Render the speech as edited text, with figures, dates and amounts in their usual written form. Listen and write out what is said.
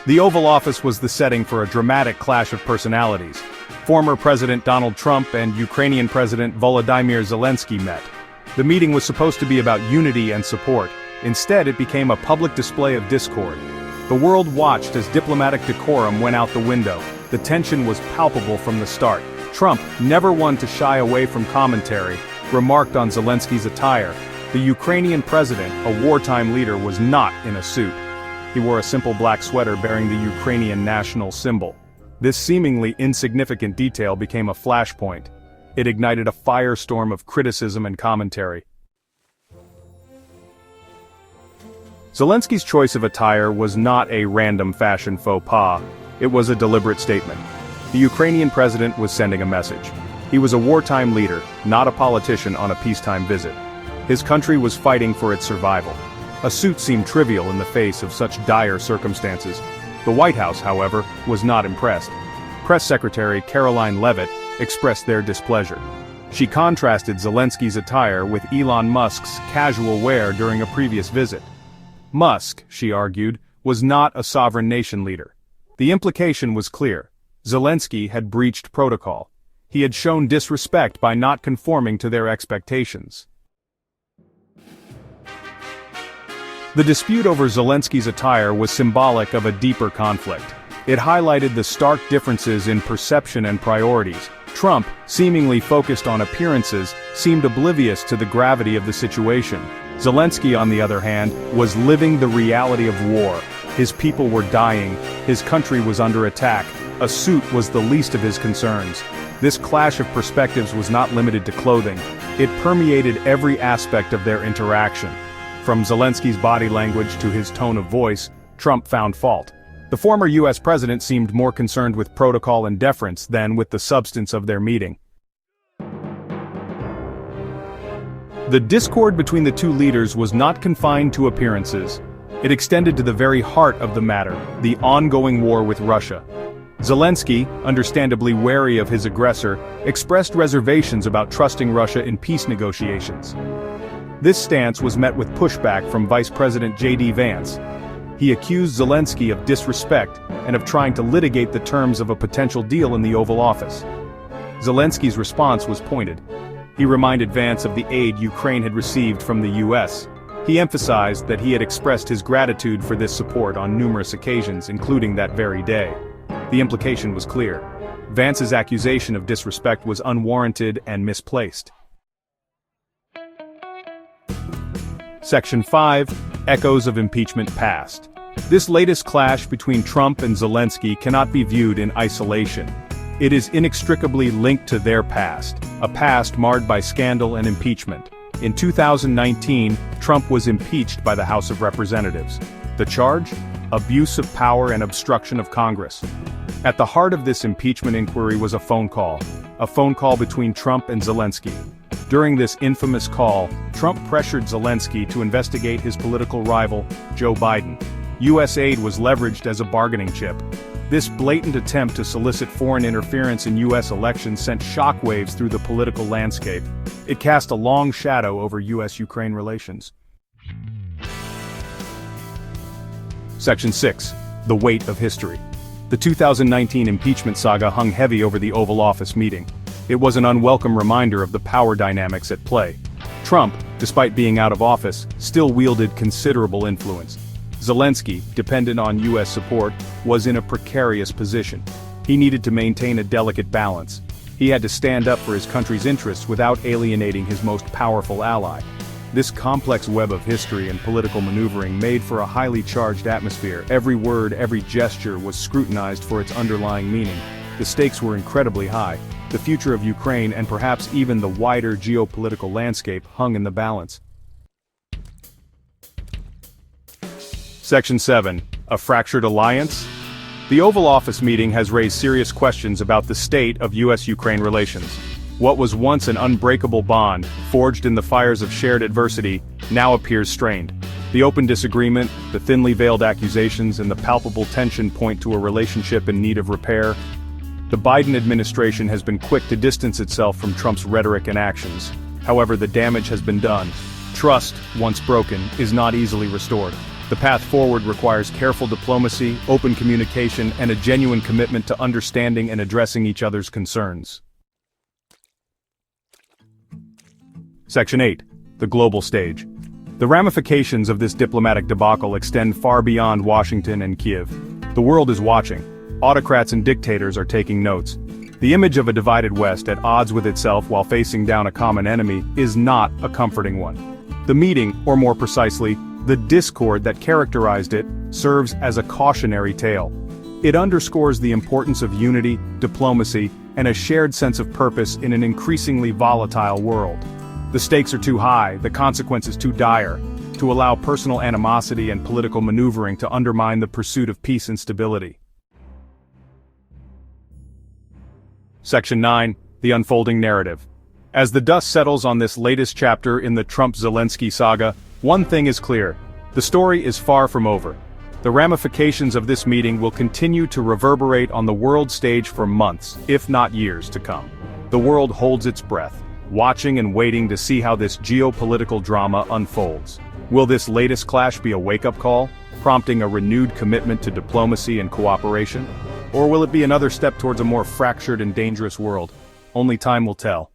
The Oval Office was the setting for a dramatic clash of personalities. Former President Donald Trump and Ukrainian President Volodymyr Zelenskyy met. The meeting was supposed to be about unity and support. Instead, it became a public display of discord. The world watched as diplomatic decorum went out the window. The tension was palpable from the start. Trump, never one to shy away from commentary, remarked on Zelenskyy's attire. The Ukrainian president, a wartime leader, was not in a suit. He wore a simple black sweater bearing the Ukrainian national symbol. This seemingly insignificant detail became a flashpoint. It ignited a firestorm of criticism and commentary. Zelenskyy's choice of attire was not a random fashion faux pas. It was a deliberate statement. The Ukrainian president was sending a message. He was a wartime leader, not a politician on a peacetime visit. His country was fighting for its survival. A suit seemed trivial in the face of such dire circumstances. The White House, however, was not impressed. Press Secretary Caroline Leavitt expressed their displeasure. She contrasted Zelenskyy's attire with Elon Musk's casual wear during a previous visit. Musk, she argued, was not a sovereign nation leader. The implication was clear. Zelenskyy had breached protocol. He had shown disrespect by not conforming to their expectations. The dispute over Zelenskyy's attire was symbolic of a deeper conflict. It highlighted the stark differences in perception and priorities. Trump, seemingly focused on appearances, seemed oblivious to the gravity of the situation. Zelenskyy, on the other hand, was living the reality of war. His people were dying. His country was under attack. A suit was the least of his concerns. This clash of perspectives was not limited to clothing. It permeated every aspect of their interaction. From Zelenskyy's body language to his tone of voice, Trump found fault. The former U.S. president seemed more concerned with protocol and deference than with the substance of their meeting. The discord between the two leaders was not confined to appearances. It extended to the very heart of the matter, the ongoing war with Russia. Zelenskyy, understandably wary of his aggressor, expressed reservations about trusting Russia in peace negotiations. This stance was met with pushback from Vice President J.D. Vance. He accused Zelenskyy of disrespect and of trying to litigate the terms of a potential deal in the Oval Office. Zelenskyy's response was pointed. He reminded Vance of the aid Ukraine had received from the U.S. He emphasized that he had expressed his gratitude for this support on numerous occasions, including that very day. The implication was clear. Vance's accusation of disrespect was unwarranted and misplaced. Section 5. Echoes of Impeachment Past. This latest clash between Trump and Zelenskyy cannot be viewed in isolation. It is inextricably linked to their past, a past marred by scandal and impeachment. In 2019, Trump was impeached by the House of Representatives. The charge? Abuse of power and obstruction of Congress. At the heart of this impeachment inquiry was a phone call between Trump and Zelenskyy. During this infamous call, Trump pressured Zelenskyy to investigate his political rival, Joe Biden. U.S. aid was leveraged as a bargaining chip. This blatant attempt to solicit foreign interference in U.S. elections sent shockwaves through the political landscape. It cast a long shadow over U.S.-Ukraine relations. Section 6. The Weight of History. The 2019 impeachment saga hung heavy over the Oval Office meeting. It was an unwelcome reminder of the power dynamics at play. Trump, despite being out of office, still wielded considerable influence. Zelenskyy, dependent on U.S. support, was in a precarious position. He needed to maintain a delicate balance. He had to stand up for his country's interests without alienating his most powerful ally. This complex web of history and political maneuvering made for a highly charged atmosphere. Every word, every gesture was scrutinized for its underlying meaning. The stakes were incredibly high. The future of Ukraine and perhaps even the wider geopolitical landscape hung in the balance. Section 7. A Fractured Alliance? The Oval Office meeting has raised serious questions about the state of U.S.-Ukraine relations. What was once an unbreakable bond, forged in the fires of shared adversity, now appears strained. The open disagreement, the thinly veiled accusations, and the palpable tension point to a relationship in need of repair. The Biden administration has been quick to distance itself from Trump's rhetoric and actions. However, the damage has been done. Trust, once broken, is not easily restored. The path forward requires careful diplomacy, open communication, and a genuine commitment to understanding and addressing each other's concerns. Section 8. The global stage. The ramifications of this diplomatic debacle extend far beyond Washington and Kiev. The world is watching. Autocrats and dictators are taking notes. The image of a divided West at odds with itself while facing down a common enemy is not a comforting one. The meeting, or more precisely, the discord that characterized it, serves as a cautionary tale. It underscores the importance of unity, diplomacy, and a shared sense of purpose in an increasingly volatile world. The stakes are too high, the consequences too dire, to allow personal animosity and political maneuvering to undermine the pursuit of peace and stability. Section 9. The unfolding narrative. As the dust settles on this latest chapter in the Trump-Zelenskyy saga, one thing is clear: the story is far from over. The ramifications of this meeting will continue to reverberate on the world stage for months, if not years, to come. The world holds its breath, watching and waiting to see how this geopolitical drama unfolds. Will this latest clash be a wake-up call, prompting a renewed commitment to diplomacy and cooperation? Or will it be another step towards a more fractured and dangerous world? Only time will tell.